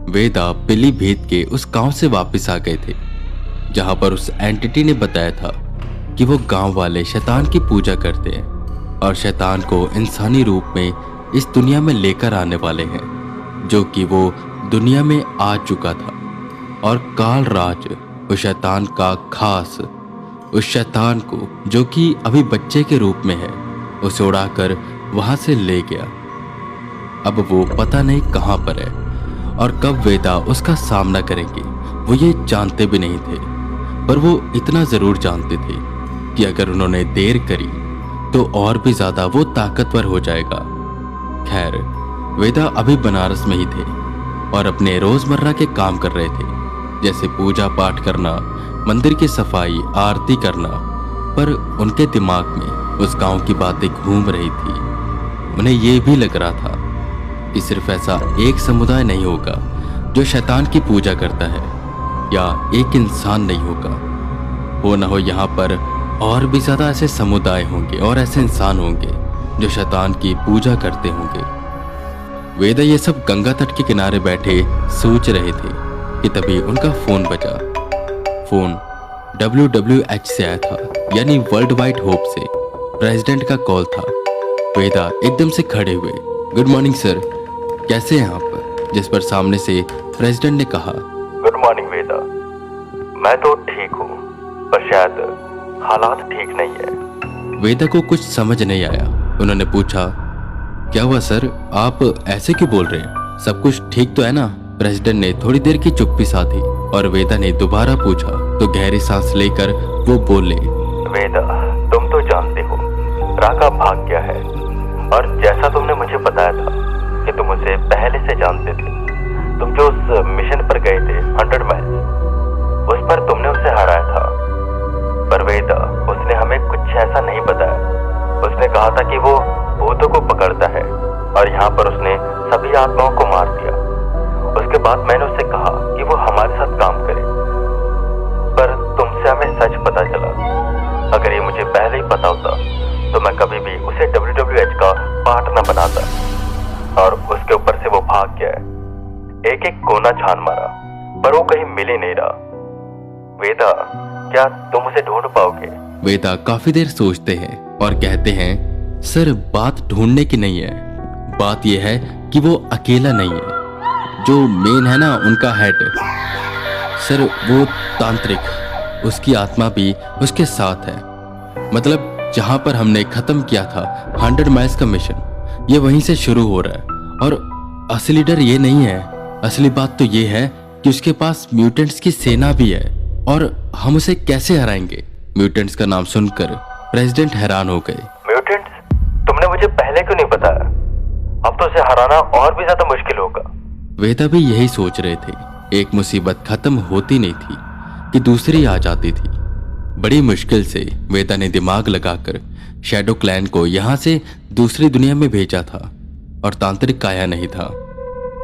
वेदा पीलीभीत के उस गांव से वापस आ गए थे जहां पर उस एंटिटी ने बताया था कि वो गांव वाले शैतान की पूजा करते हैं और शैतान को इंसानी रूप में इस दुनिया में लेकर आने वाले हैं, जो कि वो दुनिया में आ चुका था। और काल राज उस शैतान का खास उस शैतान को, जो कि अभी बच्चे के रूप में है, उसे उड़ाकर वहां से ले गया। अब वो पता नहीं कहां पर है और कब वेदा उसका सामना करेंगे, वो ये जानते भी नहीं थे। पर वो इतना जरूर जानते थे कि अगर उन्होंने देर करी तो और भी ज्यादा वो ताकतवर हो जाएगा। खैर, वेदा अभी बनारस में ही थे और अपने रोजमर्रा के काम कर रहे थे, जैसे पूजा पाठ करना, मंदिर की सफाई, आरती करना। पर उनके दिमाग में उस गांव की बातें घूम रही थी। उन्हें यह भी लग रहा था कि सिर्फ ऐसा एक समुदाय नहीं होगा जो शैतान की पूजा करता है, या एक इंसान नहीं होगा। हो ना हो यहाँ पर और भी ज्यादा ऐसे समुदाय होंगे और ऐसे इंसान होंगे जो शैतान की पूजा करते होंगे। वेदा ये सब गंगा तट के किनारे बैठे सोच रहे थे कि तभी उनका फोन बजा। फोन WWH से आया था, यानी वर्ल्ड वाइड होप से। प्रेसिडेंट का कॉल था। वेदा एकदम से खड़े हुए। गुड मॉर्निंग सर, कैसे हैं आप? जिस पर सामने से प्रेसिडेंट ने कहा, गुड मॉर्निंग वेदा, मैं तो ठीक हूँ, पर शायद हालात ठीक नहीं है। वेदा को कुछ समझ नहीं आया। उन्होंने पूछा, क्या हुआ सर, आप ऐसे क्यों बोल रहे हैं? सब कुछ ठीक तो है ना? प्रेसिडेंट ने थोड़ी देर की चुप्पी साधी और वेदा ने दोबारा पूछा तो गहरी सांस लेकर वो बोले, वेदा, तुम तो जानते हो राका भाग गया है, और जैसा तुमने मुझे बताया था कि तुम उसे पहले से जानते थे। तुम जो उस मिशन पर गए थे 100 माइल्स, उस पर तुमने उसे हराया था। पर वेदा, उसने हमें कुछ ऐसा नहीं बताया। उसने कहा था कि वो भूतों को पकड़ता है और यहाँ पर उसने सभी आत्माओं को मार दिया। उसके बाद मैंने उससे कहा कि वो हमारे साथ काम करे, पर तुमसे हमें सच पता चला। अगर ये मुझे पहले ही पता होता तो मैं कभी भी उसे WWH का पार्ट न बनाता। और उसके ऊपर से वो भाग गया है। एक एक कोना छान मारा, पर वो कहीं मिल ही नहीं रहा। वेदा, क्या तुम उसे ढूंढ पाओगे? वेदा काफी देर सोचते हैं और कहते हैं, सर बात ढूंढने की नहीं है, बात यह है कि वो अकेला नहीं है। जो मेन है ना, उनका हेड सर, वो तांत्रिक, उसकी आत्मा भी उसके साथ है। मतलब जहां पर हमने खत्म किया था 100 माइल्स का मिशन, ये वहीं से शुरू हो रहा है। और असली डर ये नहीं है, असली बात तो ये है कि उसके पास म्यूटेंट्स की सेना भी है और हम उसे कैसे हराएंगे? म्यूटेंट्स का नाम सुनकर प्रेसिडेंट हैरान हो गए। म्यूटेंट्स? तुमने मुझे पहले क्यों नहीं बताया? अब तो उसे हराना और भी ज्यादा मुश्किल होगा। वेदा भी यही सोच रहे थे। एक मुसीबत खत्म होती नहीं थी कि दूसरी आ जाती थी। बड़ी मुश्किल से वेदा ने दिमाग लगाकर शैडो क्लैन को यहां से दूसरी दुनिया में भेजा था, और तांत्रिक काया नहीं था,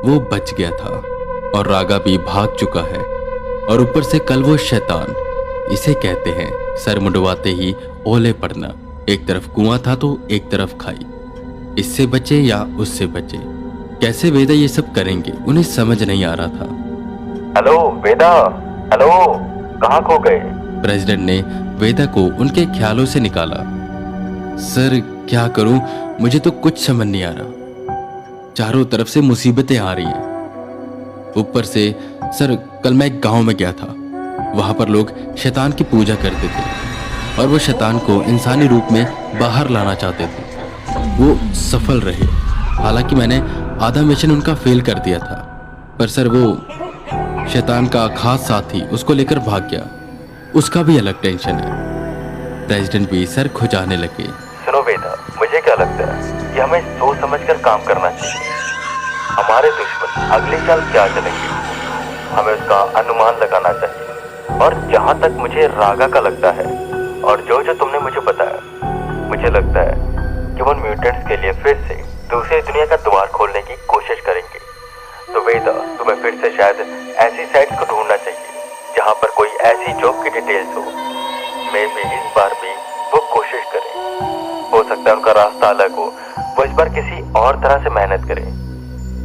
वो बच गया था। और रागा भी भाग चुका है, और ऊपर से कल वो शैतान, इसे कहते हैं सर मुंडवाते ही ओले पड़ना। एक तरफ कुआं था तो एक तरफ खाई। इससे बचे या उससे बचे, कैसे वेदा ये सब करेंगे, उन्हें समझ नहीं आ रहा था। हेलो वेदा, हेलो, कहाँ खो गए? प्रेसिडेंट ने वेदा को उनके ख्यालों से निकाला। सर क्या करूं, मुझे तो कुछ समझ नहीं आ रहा। चारों तरफ से मुसीबतें आ रही हैं। ऊपर से सर, कल मैं एक गांव में गया था। वहां पर लोग शैतान की पूजा करते थे और वो शैतान को इंसानी रूप में बाहर लाना चाहते थे। वो सफल रहे, हालांकि मैंने आधा मिशन उनका फेल कर दिया था। पर सर, वो शैतान का खास साथी उसको लेकर भाग गया, उसका भी अलग टेंशन है। प्रेसिडेंट भी सर खुजाने लगे। सुनो वेदा, मुझे क्या लगता है कि हमें सोच समझकर काम करना चाहिए। हमारे दुश्मन अगले साल क्या चलेंगे, हमें उसका अनुमान लगाना चाहिए। और जहां तक मुझे रागा का लगता है, और जो जो तुमने मुझे बताया, मुझे लगता है कि वो म्यूटेंट्स के लिए फिर से दूसरी दुनिया का द्वार खोलने की कोशिश करेंगे। तो वेदा, तुम्हें फिर से शायद ऐसी साइट्स को ढूंढना चाहिए जहां पर कोई ऐसी जॉब की डिटेल्स हो। मे भी इस बार भी वो कोशिश करें। हो सकता है उनका रास्ता अलग हो, वो इस बार किसी और तरह से मेहनत करें।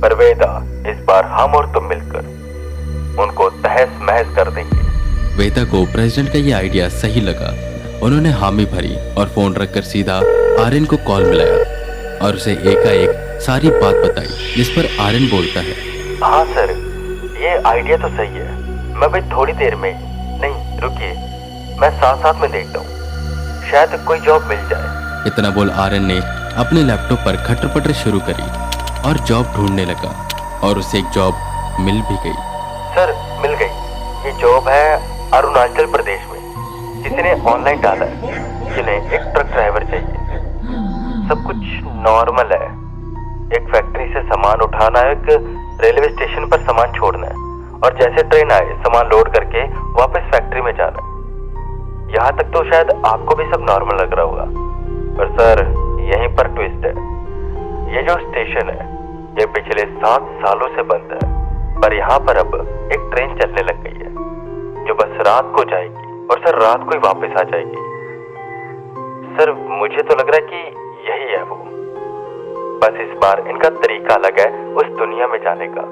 पर वेदा, इस बार हम और तुम मिलकर उनको तहस महस कर देंगे। वेदा को प्रेसिडेंट का ये आइडिया सही लगा। उन्होंने हामी भरी और फोन रखकर सीधा आर्यन को कॉल मिलाया और उसे एकाएक सारी बात बताई, जिस पर आर्यन बोलता है, हाँ सर, ये आइडिया तो सही है। मैं भाई थोड़ी देर में, नहीं रुकिए, मैं साथ साथ में देखता हूँ, शायद कोई जॉब मिल जाए। इतना बोल आर्यन ने अपने लैपटॉप पर खटर पटर शुरू करी और जॉब ढूंढने लगा और उसे एक जॉब मिल भी गई। सर मिल गई। ये जॉब है अरुणाचल प्रदेश में। किसी ने ऑनलाइन डाला है, जिन्हें एक ट्रक ड्राइवर चाहिए। सब कुछ नॉर्मल है। एक फैक्ट्री से सामान उठाना है, एक रेलवे स्टेशन पर सामान छोड़ना है और जैसे ट्रेन आए सामान लोड करके वापस फैक्ट्री में जाना है। यहाँ तक तो शायद आपको भी सब नॉर्मल लग रहा होगा, पर सर यहीं पर ट्विस्ट है। ये जो स्टेशन है ये पिछले 7 सालों से बंद है, पर यहाँ पर अब एक ट्रेन चलने लग गई है जो बस रात को जाएगी और सर रात को ही वापस आ जाएगी। सर मुझे तो लग रहा है कि यही है वो। बस इस बार इनका तरीका अलग है उस दुनिया में जाने का।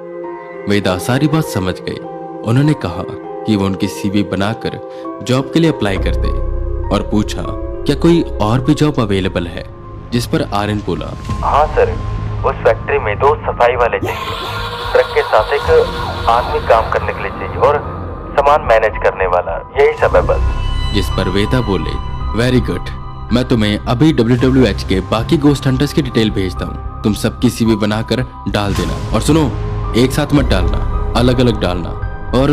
वेदा सारी बात समझ गई। उन्होंने कहा कि वो उनकी सीवी बनाकर जॉब के लिए अप्लाई करते और पूछा क्या कोई और भी जॉब अवेलेबल है, जिस पर आर्यन बोला, हाँ सर, उस फैक्ट्री में 2 सफाई वाले चाहिए, ट्रक के साथ एक आदमी काम करने के लिए चाहिए और सामान मैनेज करने वाला, यही सब है बस। जिस पर वेदा बोले, वेरी गुड, मैं तुम्हें अभी WWH के बाकी गोस्ट हंटर्स की डिटेल भेजता हूँ, तुम सबकी सीवी बनाकर डाल देना। और सुनो, एक साथ मत डालना, अलग अलग डालना और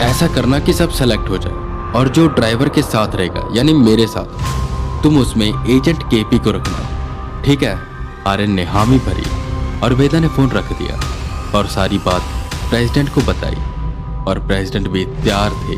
ऐसा करना कि सब सेलेक्ट हो जाए। और जो ड्राइवर के साथ रहेगा यानी मेरे साथ, तुम उसमें एजेंट KP को रखना, ठीक है? आर्यन ने हामी भरी और वेदा ने फोन रख दिया और सारी बात प्रेसिडेंट को बताई और प्रेसिडेंट भी तैयार थे